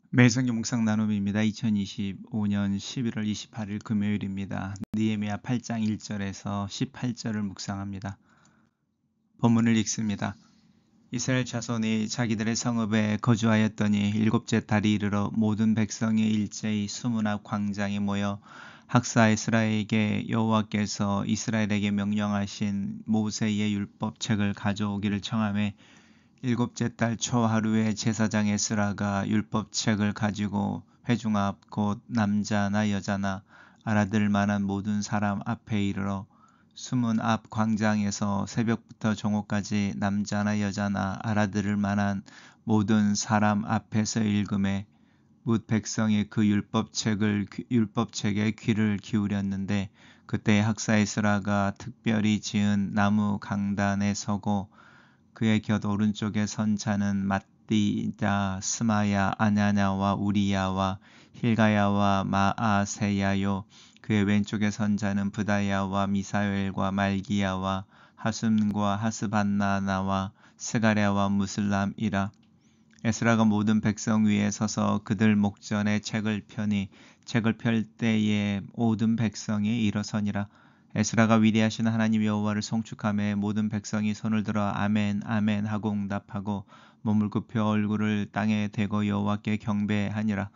매일성경 묵상 나눔입니다. 2025년 11월 28일 금요일입니다. 느헤미야 8장 1절에서 18절을 묵상합니다. 본문을 읽습니다. 이스라엘 자손이 자기들의 성읍에 거주하였더니 일곱째 달이 이르러 모든 백성이 일제히 수문 앞 광장에 모여 학사 에스라에게 여호와께서 이스라엘에게 명령하신 모세의 율법책을 가져오기를 청하매 일곱째 달 초 하루에 제사장 에스라가 율법책을 가지고 회중 앞 곧 남자나 여자나 알아들 만한 모든 사람 앞에 이르러 수문 앞 광장에서 새벽부터 정오까지 남자나 여자나 알아들을 만한 모든 사람 앞에서 읽음에 뭇 백성이 그 율법책에 귀를 기울였는데 그때 학사 에스라가 특별히 지은 나무 강단에 서고 그의 곁 오른쪽에 선 자는 맏디다, 스마야, 아냐냐와 우리야와 힐가야와 마아세야요. 그의 왼쪽에 선 자는 브다야와 미사엘과 말기야와 하숨과 하스반나나와 스가랴와 무슬람이라. 에스라가 모든 백성 위에 서서 그들 목전에 책을 펴니 책을 펼 때에 모든 백성이 일어서니라. 에스라가 위대하신 하나님 여호와를 송축하며 모든 백성이 손을 들어 아멘 아멘 하고 응답하고 몸을 굽혀 얼굴을 땅에 대고 여호와께 경배하니라.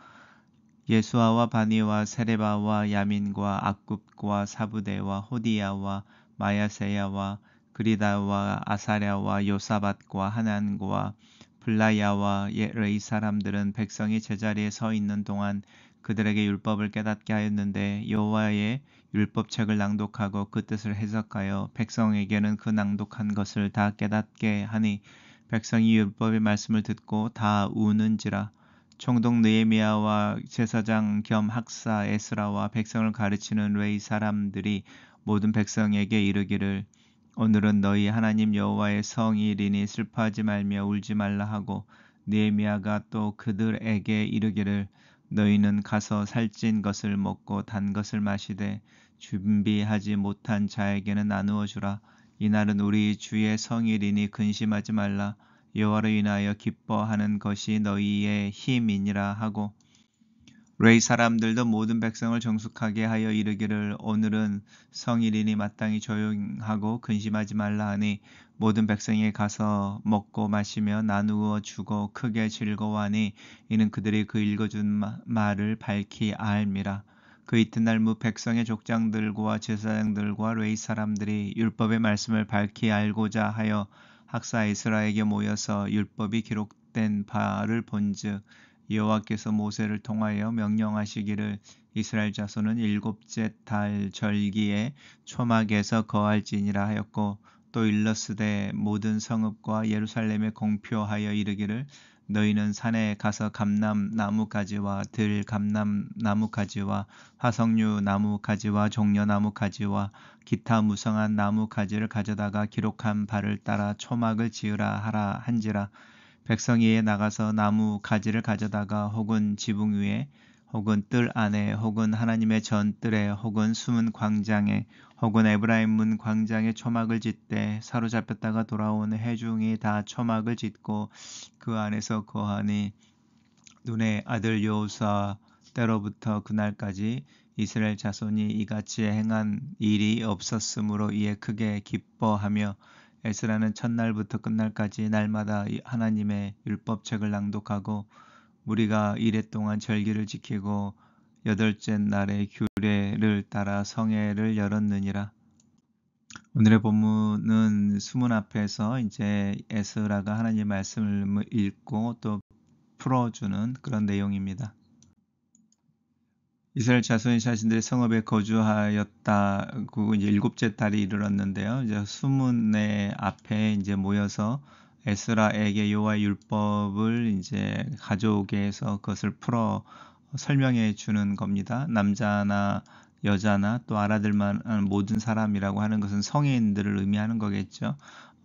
예수아와 바니와 세레바와 야민과 악굽과 사부대와 호디야와 마야세야와 그리다와 아사랴와 요사밧과 하난과 블라야와 레이 사람들은 백성이 제자리에 서 있는 동안 그들에게 율법을 깨닫게 하였는데 여호와의 율법책을 낭독하고 그 뜻을 해석하여 백성에게는 그 낭독한 것을 다 깨닫게 하니 백성이 율법의 말씀을 듣고 다 우는지라. 총독 느헤미야와 제사장 겸 학사 에스라와 백성을 가르치는 레위 사람들이 모든 백성에게 이르기를 오늘은 너희 하나님 여호와의 성일이니 슬퍼하지 말며 울지 말라 하고 느헤미야가 또 그들에게 이르기를 너희는 가서 살찐 것을 먹고 단 것을 마시되 준비하지 못한 자에게는 나누어 주라. 이날은 우리 주의 성일이니 근심하지 말라. 여호와로 인하여 기뻐하는 것이 너희의 힘이니라 하고 레위 사람들도 모든 백성을 정숙하게 하여 이르기를 오늘은 성일이니 마땅히 조용하고 근심하지 말라 하니 모든 백성이 가서 먹고 마시며 나누어 주고 크게 즐거워하니 이는 그들이 그 읽어준 말을 밝히 알미라. 그 이튿날 무 백성의 족장들과 제사장들과 레위 사람들이 율법의 말씀을 밝히 알고자 하여 학사 에스라에게 모여서 율법이 기록된 바를 본즉 여호와께서 모세를 통하여 명령하시기를 이스라엘 자손은 일곱째 달 절기에 초막에서 거할지니라 하였고 또 일러스되 모든 성읍과 예루살렘에 공표하여 이르기를 너희는 산에 가서 감람 나무 가지와 들 감람 나무 가지와 화석류 나무 가지와 종려 나무 가지와 기타 무성한 나무 가지를 가져다가 기록한 바를 따라 초막을 지으라 하라 한지라. 백성이 나가서 나무 가지를 가져다가 혹은 지붕 위에 혹은 뜰 안에 혹은 하나님의 전뜰에 혹은 숨은 광장에 혹은 에브라임 문 광장에 초막을 짓되 사로잡혔다가 돌아온 회중이 다 초막을 짓고 그 안에서 거하니 눈의 아들 여호수아 때로부터 그날까지 이스라엘 자손이 이같이 행한 일이 없었으므로 이에 크게 기뻐하며 에스라는 첫날부터 끝날까지 날마다 하나님의 율법책을 낭독하고 무리가 이레 동안 절기를 지키고 여덟째 날에 규례를 따라 성회를 열었느니라. 오늘의 본문은 수문 앞에서 이제 에스라가 하나님의 말씀을 읽고 또 풀어주는 그런 내용입니다. 이스라엘 자손이 자신들의 성읍에 거주하였다고 이제 일곱째 달이 이르렀는데요. 이제 수문의 앞에 이제 모여서 에스라에게 여호와의 율법을 이제 가져오게 해서 그것을 풀어 설명해 주는 겁니다. 남자나 여자나 또 알아들 만한 모든 사람이라고 하는 것은 성인들을 의미하는 거겠죠.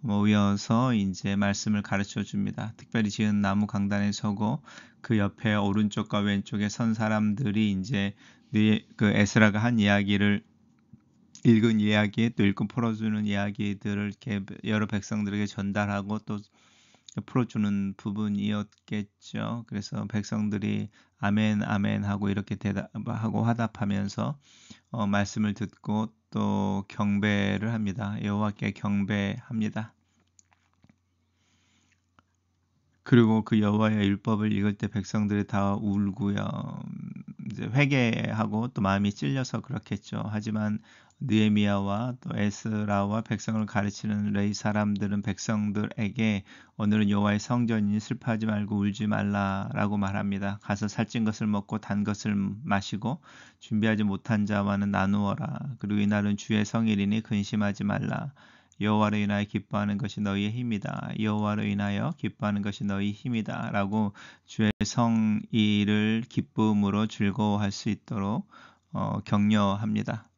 모여서 이제 말씀을 가르쳐 줍니다. 특별히 지은 나무 강단에 서고 그 옆에 오른쪽과 왼쪽에 선 사람들이 이제 그 에스라가 한 이야기를 읽은 이야기 또 읽고 풀어주는 이야기들을 이렇게 여러 백성들에게 전달하고 또 풀어주는 부분이었겠죠. 그래서 백성들이 아멘, 아멘 하고 이렇게 대답하고 화답하면서 말씀을 듣고 또 경배를 합니다. 여호와께 경배합니다. 그리고 그 여호와의 율법을 읽을 때 백성들이 다 울고요. 이제 회개하고 또 마음이 찔려서 그렇겠죠. 하지만 느헤미야와 또 에스라와 백성을 가르치는 레위 사람들은 백성들에게 오늘은 여호와의 성전이니 슬퍼하지 말고 울지 말라라고 말합니다. 가서 살찐 것을 먹고 단 것을 마시고 준비하지 못한 자와는 나누어라. 그리고 이날은 주의 성일이니 근심하지 말라. 여호와로 인하여 기뻐하는 것이 너희의 힘이다. 여호와로 인하여 기뻐하는 것이 너희 힘이다. 라고 주의 성일을 기쁨으로 즐거워할 수 있도록 격려합니다.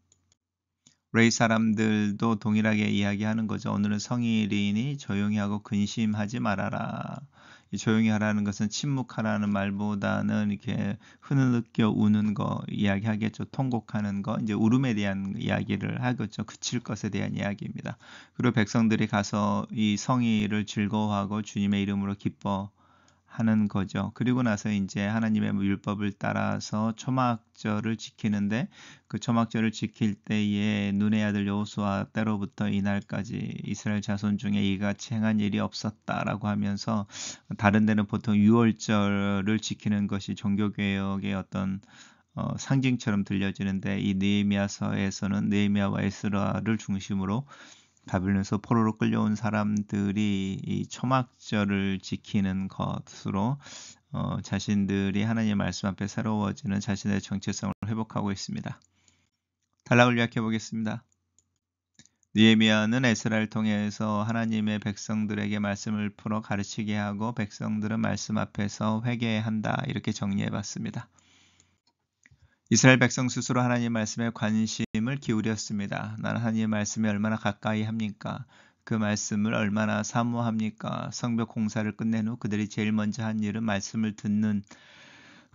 레위 사람들도 동일하게 이야기하는 거죠. 오늘은 성일이니 조용히 하고 근심하지 말아라. 이 조용히 하라는 것은 침묵하라는 말보다는 이렇게 흐느껴 우는 거 이야기하겠죠. 통곡하는 거, 이제 울음에 대한 이야기를 하겠죠. 그칠 것에 대한 이야기입니다. 그리고 백성들이 가서 이 성의를 즐거워하고 주님의 이름으로 기뻐하는 거죠. 그리고 나서 이제 하나님의 율법을 따라서 초막절을 지키는데 그 초막절을 지킬 때에 눈의 아들 여호수아 때로부터 이날까지 이스라엘 자손 중에 이같이 행한 일이 없었다라고 하면서 다른 데는 보통 유월절을 지키는 것이 종교개혁의 어떤 상징처럼 들려지는데 이 느헤미야서에서는 느헤미야와 에스라를 중심으로 바벨론에서 포로로 끌려온 사람들이 이 초막절을 지키는 것으로 자신들이 하나님의 말씀 앞에 새로워지는 자신의 정체성을 회복하고 있습니다. 단락을 요약해 보겠습니다. 느헤미야는 에스라를 통해서 하나님의 백성들에게 말씀을 풀어 가르치게 하고 백성들은 말씀 앞에서 회개한다. 이렇게 정리해 봤습니다. 이스라엘 백성 스스로 하나님 말씀에 관심을 기울였습니다. 나는 하나님의 말씀에 얼마나 가까이 합니까? 그 말씀을 얼마나 사모합니까? 성벽 공사를 끝낸 후 그들이 제일 먼저 한 일은 말씀을 듣는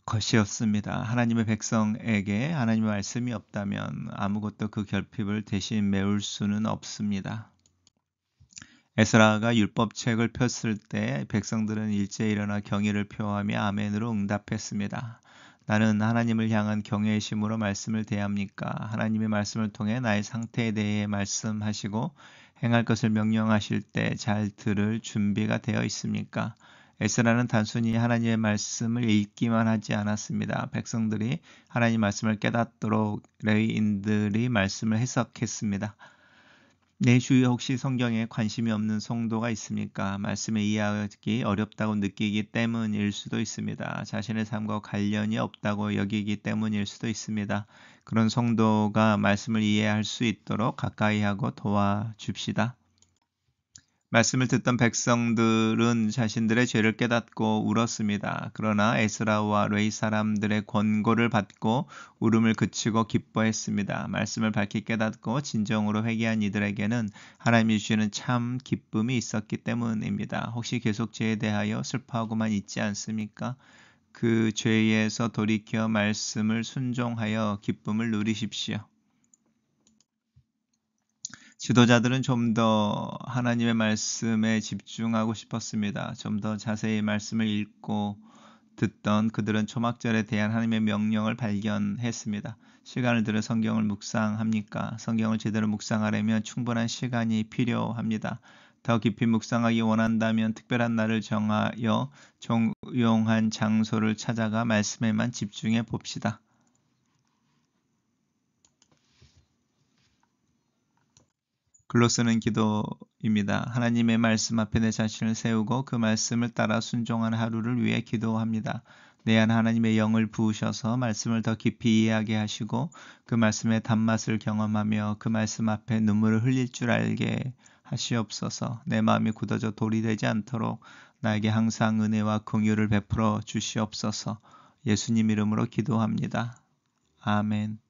것이었습니다. 하나님의 백성에게 하나님의 말씀이 없다면 아무것도 그 결핍을 대신 메울 수는 없습니다. 에스라가 율법책을 폈을 때 백성들은 일제히 일어나 경의를 표하며 아멘으로 응답했습니다. 나는 하나님을 향한 경외의 심으로 말씀을 대합니까? 하나님의 말씀을 통해 나의 상태에 대해 말씀하시고 행할 것을 명령하실 때 잘 들을 준비가 되어 있습니까? 에스라는 단순히 하나님의 말씀을 읽기만 하지 않았습니다. 백성들이 하나님 말씀을 깨닫도록 레위인들이 말씀을 해석했습니다. 내 주위에 혹시 성경에 관심이 없는 성도가 있습니까? 말씀을 이해하기 어렵다고 느끼기 때문일 수도 있습니다. 자신의 삶과 관련이 없다고 여기기 때문일 수도 있습니다. 그런 성도가 말씀을 이해할 수 있도록 가까이 하고 도와줍시다. 말씀을 듣던 백성들은 자신들의 죄를 깨닫고 울었습니다. 그러나 에스라와 레위 사람들의 권고를 받고 울음을 그치고 기뻐했습니다. 말씀을 밝히 깨닫고 진정으로 회개한 이들에게는 하나님이 주시는 참 기쁨이 있었기 때문입니다. 혹시 계속 죄에 대하여 슬퍼하고만 있지 않습니까? 그 죄에서 돌이켜 말씀을 순종하여 기쁨을 누리십시오. 지도자들은 좀 더 하나님의 말씀에 집중하고 싶었습니다. 좀 더 자세히 말씀을 읽고 듣던 그들은 초막절에 대한 하나님의 명령을 발견했습니다. 시간을 들여 성경을 묵상합니까? 성경을 제대로 묵상하려면 충분한 시간이 필요합니다. 더 깊이 묵상하기 원한다면 특별한 날을 정하여 조용한 장소를 찾아가 말씀에만 집중해 봅시다. 글로 쓰는 기도입니다. 하나님의 말씀 앞에 내 자신을 세우고 그 말씀을 따라 순종하는 하루를 위해 기도합니다. 내 안 하나님의 영을 부으셔서 말씀을 더 깊이 이해하게 하시고 그 말씀의 단맛을 경험하며 그 말씀 앞에 눈물을 흘릴 줄 알게 하시옵소서. 내 마음이 굳어져 돌이 되지 않도록 나에게 항상 은혜와 긍휼을 베풀어 주시옵소서. 예수님 이름으로 기도합니다. 아멘.